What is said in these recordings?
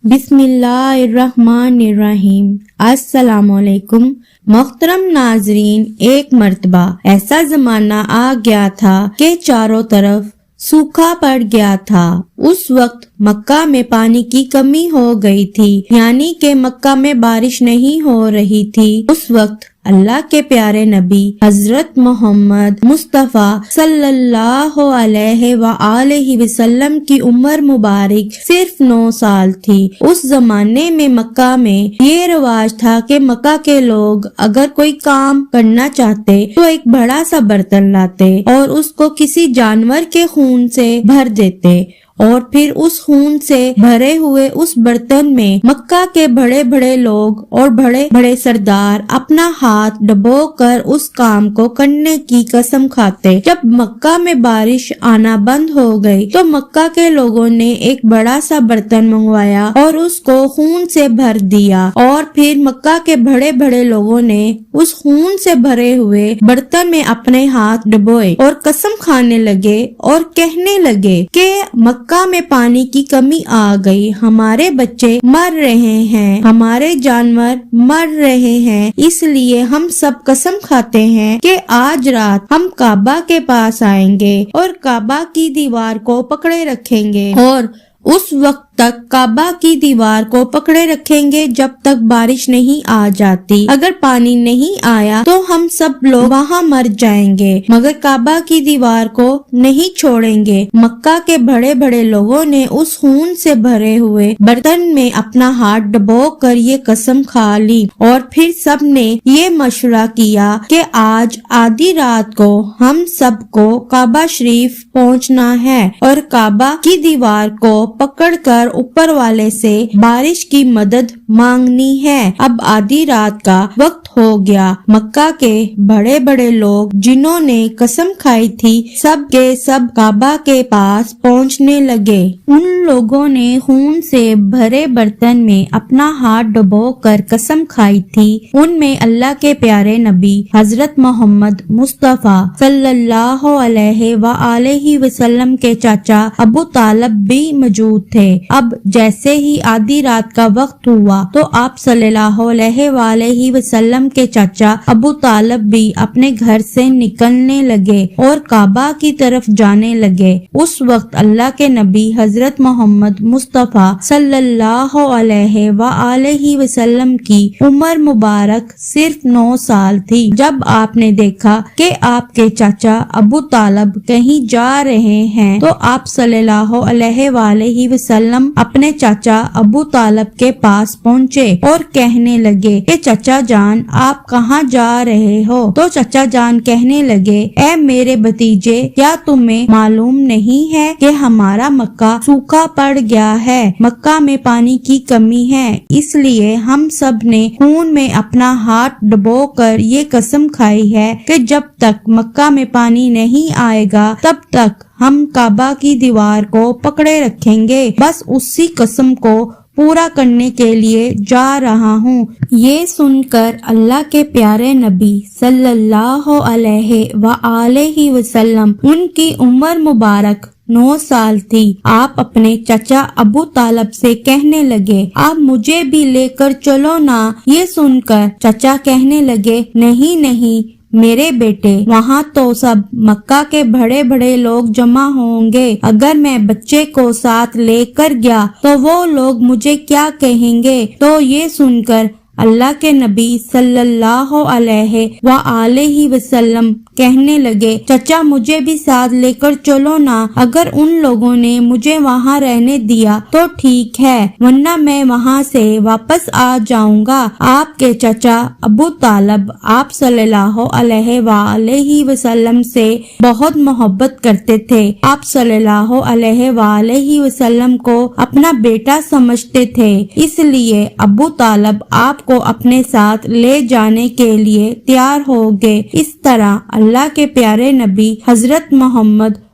بسم اللہ الرحمن الرحیم۔ السلام علیکم محترم ناظرین، ایک مرتبہ ایسا زمانہ آ گیا تھا کہ چاروں طرف سوکھا پڑ گیا تھا۔ اس وقت مکہ میں پانی کی کمی ہو گئی تھی، یعنی کہ مکہ میں بارش نہیں ہو رہی تھی۔ اس وقت اللہ کے پیارے نبی حضرت محمد مصطفیٰ صلی اللہ علیہ وآلہ وسلم کی عمر مبارک صرف 9 سال تھی۔ اس زمانے میں مکہ میں یہ رواج تھا کہ مکہ کے لوگ اگر کوئی کام کرنا چاہتے تو ایک بڑا سا برتن لاتے اور اس کو کسی جانور کے خون سے بھر دیتے، اور پھر اس خون سے بھرے ہوئے اس برتن میں مکہ کے بڑے بڑے لوگ اور بڑے بڑے سردار اپنا ہاتھ ڈبو کر اس کام کو کرنے کی قسم کھاتے۔ جب مکہ میں بارش آنا بند ہو گئی تو مکہ کے لوگوں نے ایک بڑا سا برتن منگوایا اور اس کو خون سے بھر دیا، اور پھر مکہ کے بڑے بڑے لوگوں نے اس خون سے بھرے ہوئے برتن میں اپنے ہاتھ ڈبوئے اور قسم کھانے لگے اور کہنے لگے کہ مکہ میں پانی کی کمی آ گئی، ہمارے بچے مر رہے ہیں، ہمارے جانور مر رہے ہیں، اس لیے ہم سب قسم کھاتے ہیں کہ آج رات ہم کعبہ کے پاس آئیں گے اور کعبہ کی دیوار کو پکڑے رکھیں گے، اور اس وقت تک کعبہ کی دیوار کو پکڑے رکھیں گے جب تک بارش نہیں آ جاتی۔ اگر پانی نہیں آیا تو ہم سب لوگ وہاں مر جائیں گے، مگر کعبہ کی دیوار کو نہیں چھوڑیں گے۔ مکہ کے بڑے بڑے لوگوں نے اس خون سے بھرے ہوئے برتن میں اپنا ہاتھ ڈبو کر یہ قسم کھا لی، اور پھر سب نے یہ مشورہ کیا کہ آج آدھی رات کو ہم سب کو کعبہ شریف پہنچنا ہے اور کعبہ کی دیوار کو پکڑ کر اوپر والے سے بارش کی مدد مانگنی ہے۔ اب آدھی رات کا وقت ہو گیا۔ مکہ کے بڑے بڑے لوگ جنہوں نے قسم کھائی تھی سب کے سب کعبہ کے پاس پہنچنے لگے۔ ان لوگوں نے خون سے بھرے برتن میں اپنا ہاتھ ڈبو کر قسم کھائی تھی۔ ان میں اللہ کے پیارے نبی حضرت محمد مصطفیٰ صلی اللہ علیہ وآلہ وسلم کے چاچا ابو طالب بھی موجود تھے۔ اب جیسے ہی آدھی رات کا وقت ہوا تو آپ صلی اللہ علیہ وآلہ وسلم کے چاچا ابو طالب بھی اپنے گھر سے نکلنے لگے اور کعبہ کی طرف جانے لگے۔ اس وقت اللہ کے نبی حضرت محمد مصطفیٰ صلی اللہ علیہ وآلہ وسلم کی عمر مبارک صرف 9 سال تھی۔ جب آپ نے دیکھا کہ آپ کے چاچا ابو طالب کہیں جا رہے ہیں تو آپ صلی اللہ علیہ وآلہ وسلم اپنے چاچا ابو طالب کے پاس پہنچے اور کہنے لگے کہ چچا جان آپ کہاں جا رہے ہو؟ تو چچا جان کہنے لگے اے میرے بھتیجے، کیا تمہیں معلوم نہیں ہے کہ ہمارا مکہ سوکھا پڑ گیا ہے، مکہ میں پانی کی کمی ہے، اس لیے ہم سب نے خون میں اپنا ہاتھ ڈبو کر یہ قسم کھائی ہے کہ جب تک مکہ میں پانی نہیں آئے گا تب تک ہم کعبہ کی دیوار کو پکڑے رکھیں گے۔ بس اسی قسم کو پورا کرنے کے لیے جا رہا ہوں۔ یہ سن کر اللہ کے پیارے نبی صلی اللہ علیہ وآلہ وسلم، ان کی عمر مبارک 9 سال تھی، آپ اپنے چچا ابو طالب سے کہنے لگے آپ مجھے بھی لے کر چلو نا۔ یہ سن کر چچا کہنے لگے نہیں نہیں میرے بیٹے، وہاں تو سب مکہ کے بڑے بڑے لوگ جمع ہوں گے، اگر میں بچے کو ساتھ لے کر گیا تو وہ لوگ مجھے کیا کہیں گے؟ تو یہ سن کر اللہ کے نبی صلی اللہ علیہ وآلہ وسلم کہنے لگے چچا مجھے بھی ساتھ لے کر چلو نا، اگر ان لوگوں نے مجھے وہاں رہنے دیا تو ٹھیک ہے، ورنہ میں وہاں سے واپس آ جاؤں گا۔ آپ کے چچا ابو طالب آپ صلی اللہ علیہ وآلہ وسلم سے بہت محبت کرتے تھے، آپ صلی اللہ علیہ وآلہ وسلم کو اپنا بیٹا سمجھتے تھے، اس لیے ابو طالب آپ کو اپنے ساتھ لے جانے کے لیے تیار ہو گئے۔ اس طرح اللہ کے پیارے نبی حضرت محمد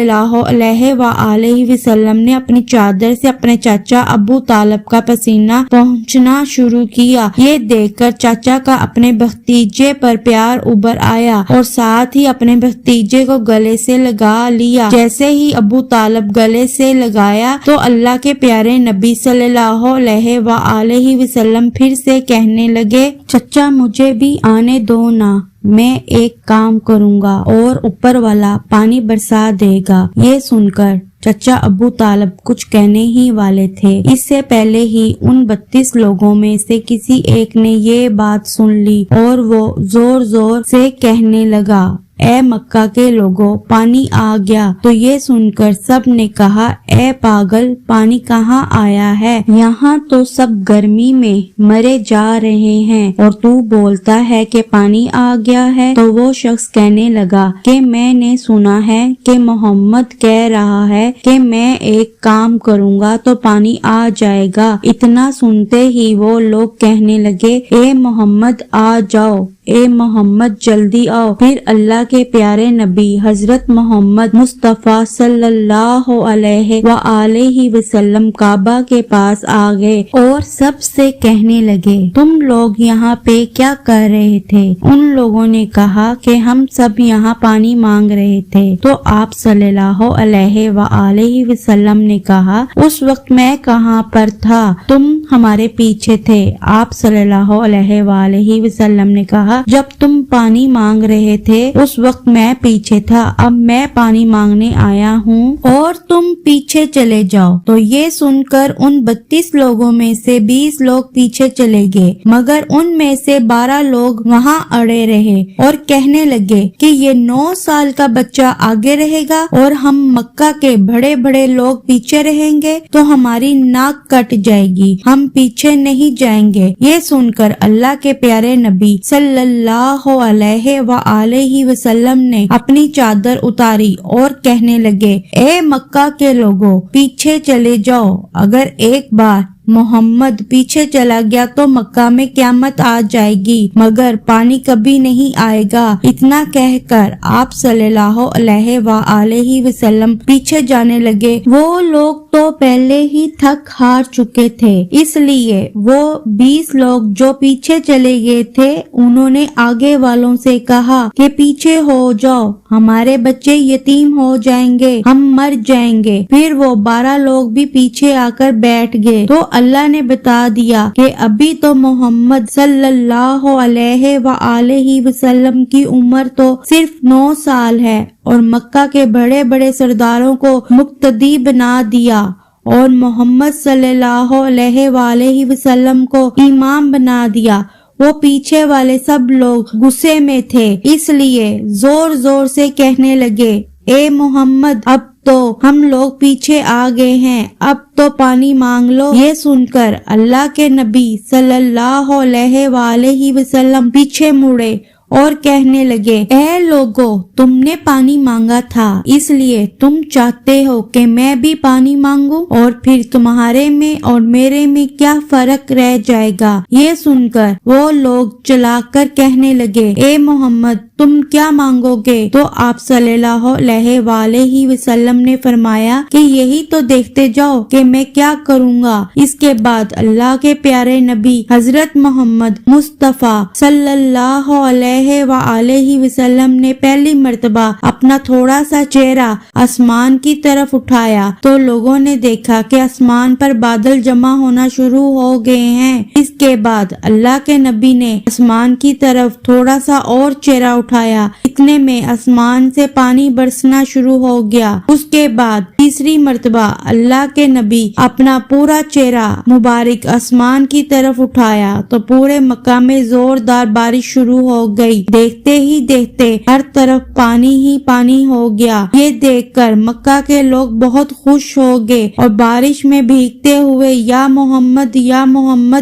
صلی اللہ علیہ وآلہ وسلم نے اپنی چادر سے اپنے چاچا ابو طالب کا پسینہ پہنچنا شروع کیا۔ یہ دیکھ کر چاچا کا اپنے بھتیجے پر پیار ابھر آیا اور ساتھ ہی اپنے بھتیجے کو گلے سے لگا لیا۔ جیسے ہی ابو طالب گلے سے لگایا تو اللہ کے پیارے نبی صلی اللہ علیہ وآلہ وسلم پھر سے کہنے لگے، چچا مجھے بھی آنے دو نا، میں ایک کام کروں گا اور اوپر والا پانی برسا دے گا۔ یہ سن کر چچا ابو طالب کچھ کہنے ہی والے تھے، اس سے پہلے ہی ان 32 لوگوں میں سے کسی ایک نے یہ بات سن لی اور وہ زور زور سے کہنے لگا، اے مکہ کے لوگوں، پانی آ گیا۔ تو یہ سن کر سب نے کہا، اے پاگل، پانی کہاں آیا ہے؟ یہاں تو سب گرمی میں مرے جا رہے ہیں اور تو بولتا ہے کہ پانی آ گیا ہے۔ تو وہ شخص کہنے لگا کہ میں نے سنا ہے کہ محمد کہہ رہا ہے کہ میں ایک کام کروں گا تو پانی آ جائے گا۔ اتنا سنتے ہی وہ لوگ کہنے لگے، اے محمد آ جاؤ، اے محمد جلدی آؤ۔ پھر اللہ کے پیارے نبی حضرت محمد مصطفیٰ صلی اللہ علیہ وآلہ وسلم کعبہ کے پاس آ گئے اور سب سے کہنے لگے، تم لوگ یہاں پہ کیا کر رہے تھے؟ ان لوگوں نے کہا کہ ہم سب یہاں پانی مانگ رہے تھے۔ تو آپ صلی اللہ علیہ وآلہ وسلم نے کہا، اس وقت میں کہاں پر تھا؟ تم ہمارے پیچھے تھے۔ آپ صلی اللہ علیہ وآلہ وسلم نے کہا، جب تم پانی مانگ رہے تھے اس وقت میں پیچھے تھا، اب میں پانی مانگنے آیا ہوں اور تم پیچھے چلے جاؤ۔ تو یہ سن کر ان 32 لوگوں میں سے 20 لوگ پیچھے چلے گئے، مگر ان میں سے 12 لوگ وہاں اڑے رہے اور کہنے لگے کہ یہ 9 سال کا بچہ آگے رہے گا اور ہم مکہ کے بڑے بڑے لوگ پیچھے رہیں گے تو ہماری ناک کٹ جائے گی، ہم پیچھے نہیں جائیں گے۔ یہ سن کر اللہ کے پیارے نبی صلی اللہ علیہ وآلہ وسلم نے اپنی چادر اتاری اور کہنے لگے، اے مکہ کے لوگوں، پیچھے چلے جاؤ۔ اگر ایک بار محمد پیچھے چلا گیا تو مکہ میں قیامت آ جائے گی، مگر پانی کبھی نہیں آئے گا۔ اتنا کہہ کر آپ صلی اللہ علیہ وآلہ وسلم پیچھے جانے لگے۔ وہ لوگ تو پہلے ہی تھک ہار چکے تھے، اس لیے وہ 20 لوگ جو پیچھے چلے گئے تھے انہوں نے آگے والوں سے کہا کہ پیچھے ہو جاؤ، ہمارے بچے یتیم ہو جائیں گے، ہم مر جائیں گے۔ پھر وہ 12 لوگ بھی پیچھے آ کر بیٹھ گئے تو اللہ نے بتا دیا کہ ابھی تو محمد صلی اللہ علیہ وآلہ وسلم کی عمر تو صرف 9 سال ہے اور مکہ کے بڑے بڑے سرداروں کو مقتدی بنا دیا اور محمد صلی اللہ علیہ وآلہ وسلم کو امام بنا دیا۔ وہ پیچھے والے سب لوگ غصے میں تھے، اس لیے زور زور سے کہنے لگے، اے محمد اب تو ہم لوگ پیچھے آ گئے ہیں، اب تو پانی مانگ لو۔ یہ سن کر اللہ کے نبی صلی اللہ علیہ وآلہ وسلم پیچھے مڑے اور کہنے لگے، اے لوگوں، تم نے پانی مانگا تھا، اس لیے تم چاہتے ہو کہ میں بھی پانی مانگوں، اور پھر تمہارے میں اور میرے میں کیا فرق رہ جائے گا؟ یہ سن کر وہ لوگ چلا کر کہنے لگے، اے محمد تم کیا مانگو گے؟ تو آپ صلی اللہ علیہ وآلہ وسلم نے فرمایا کہ یہی تو دیکھتے جاؤ کہ میں کیا کروں گا۔ اس کے بعد اللہ کے پیارے نبی حضرت محمد مصطفیٰ صلی اللہ علیہ وآلہ وسلم نے پہلی مرتبہ اپنا تھوڑا سا چہرہ آسمان کی طرف اٹھایا تو لوگوں نے دیکھا کہ آسمان پر بادل جمع ہونا شروع ہو گئے ہیں۔ اس کے بعد اللہ کے نبی نے آسمان کی طرف تھوڑا سا اور چہرہ اٹھایا، اتنے میں آسمان سے پانی برسنا شروع ہو گیا۔ اس کے بعد تیسری مرتبہ اللہ کے نبی اپنا پورا چہرہ مبارک آسمان کی طرف اٹھایا تو پورے مکہ میں زوردار بارش شروع ہو گئی۔ دیکھتے ہی دیکھتے ہر طرف پانی ہی پانی ہو گیا۔ یہ دیکھ کر مکہ کے لوگ بہت خوش ہو گئے اور بارش میں بھیگتے ہوئے یا محمد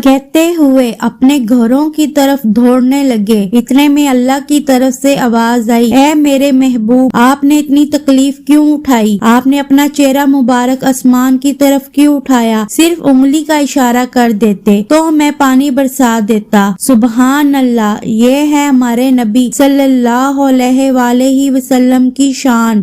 کہتے ہوئے اپنے گھروں کی طرف دوڑنے لگے۔ اتنے میں اللہ کی طرف سے آواز آئی، اے میرے محبوب، آپ نے اتنی تکلیف کیوں اٹھائی؟ آپ نے اپنا چہرہ مبارک آسمان کی طرف کیوں اٹھایا؟ صرف انگلی کا اشارہ کر دیتے تو میں پانی برسا دیتا۔ سبحان اللہ، یہ ہے ہمارے نبی صلی اللہ علیہ وآلہ وسلم کی شان۔